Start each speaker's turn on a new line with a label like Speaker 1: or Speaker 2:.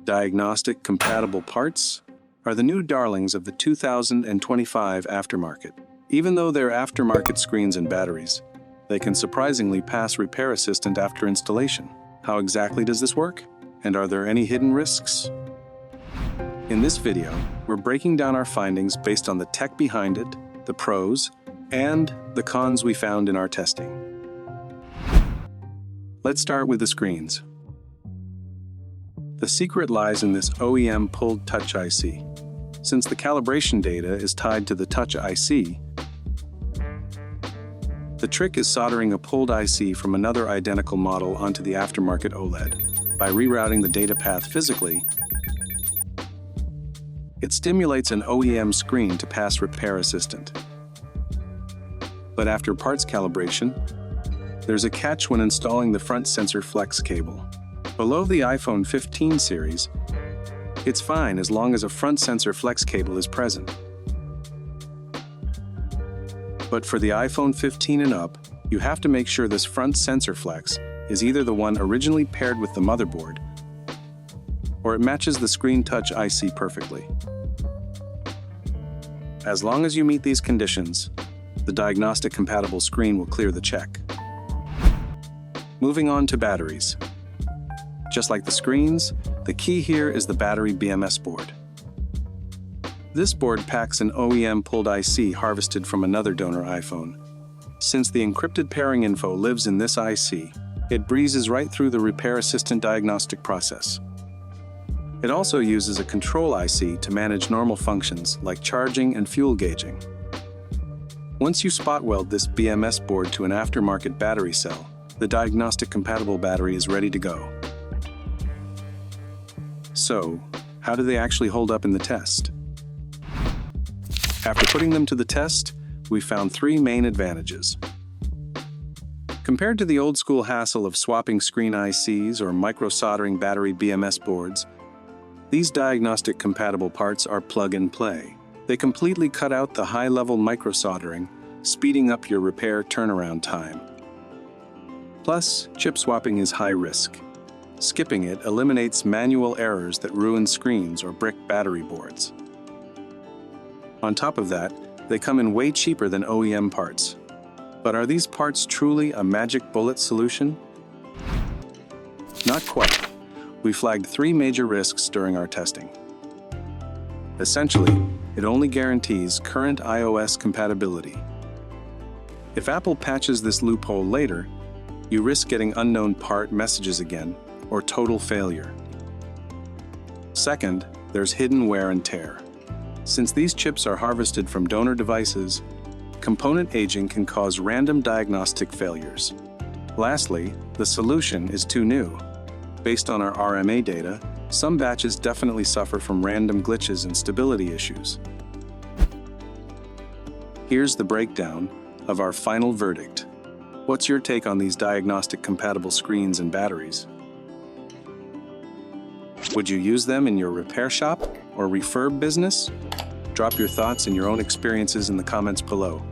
Speaker 1: Diagnostic-compatible parts are the new darlings of the 2025 aftermarket. Even though they're aftermarket screens and batteries, they can surprisingly pass Repair Assistant after installation. How exactly does this work? And are there any hidden risks? In this video, we're breaking down our findings based on the tech behind it, the pros, and the cons we found in our testing. Let's start with the screens. The secret lies in this OEM-pulled Touch IC. Since the calibration data is tied to the Touch IC, the trick is soldering a pulled IC from another identical model onto the aftermarket OLED. By rerouting the data path physically, it stimulates an OEM screen to pass Repair Assistant. But after parts calibration, there's a catch when installing the front sensor flex cable. Below the iPhone 15 series, it's fine as long as a front sensor flex cable is present. But for the iPhone 15 and up, you have to make sure this front sensor flex is either the one originally paired with the motherboard, or it matches the screen touch IC perfectly. As long as you meet these conditions, the diagnostic-compatible screen will clear the check. Moving on to batteries. Just like the screens, the key here is the battery BMS board. This board packs an OEM-pulled IC harvested from another donor iPhone. Since the encrypted pairing info lives in this IC, it breezes right through the Repair Assistant diagnostic process. It also uses a control IC to manage normal functions like charging and fuel gauging. Once you spot weld this BMS board to an aftermarket battery cell, the diagnostic-compatible battery is ready to go. So, how do they actually hold up in the test? After putting them to the test, we found three main advantages. Compared to the old-school hassle of swapping screen ICs or micro-soldering battery BMS boards, these diagnostic-compatible parts are plug-and-play. They completely cut out the high-level micro-soldering, speeding up your repair turnaround time. Plus, chip swapping is high risk. Skipping it eliminates manual errors that ruin screens or brick battery boards. On top of that, they come in way cheaper than OEM parts. But are these parts truly a magic bullet solution? Not quite. We flagged three major risks during our testing. Essentially, it only guarantees current iOS compatibility. If Apple patches this loophole later, you risk getting unknown part messages again, or total failure. Second, there's hidden wear and tear. Since these chips are harvested from donor devices, component aging can cause random diagnostic failures. Lastly, the solution is too new. Based on our RMA data, some batches definitely suffer from random glitches and stability issues. Here's the breakdown of our final verdict. What's your take on these diagnostic-compatible screens and batteries? Would you use them in your repair shop or refurb business? Drop your thoughts and your own experiences in the comments below.